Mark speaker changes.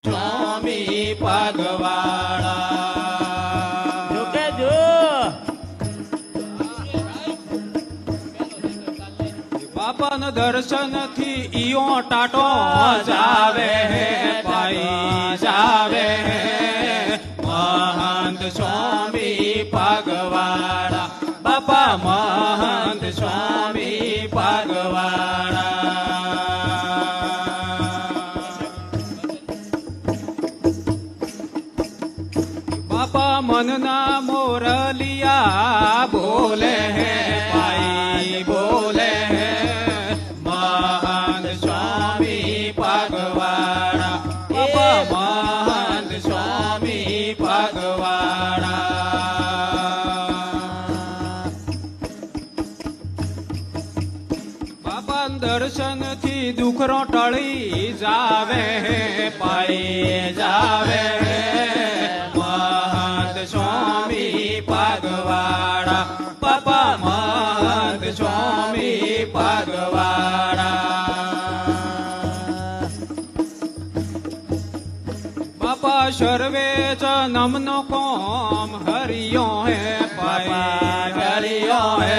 Speaker 1: સ્વામી પગવાળા
Speaker 2: જો કે જો
Speaker 1: બાપાના દર્શન થી ઈયો ટાટો જાવે પાઈ જાવે મહંત સ્વામી પગવાળા બાપા મહંત સ્વામી પગવાળા બાપા મનના મોરલિયા બોલે હે પાઈ બોલે હે મહંત સ્વામી પગવાળા બાપા મહંત સ્વામી પગવાળા બાપા દર્શન થી દુખરો ટળી જાવે હે પાઈ જાવે સ્વામી પગવાળા બાપા મહંત સ્વામી પગવાળા બાપા સર્વે જન્મનો કોમ હરિયો હે પાઈ હરિયો હે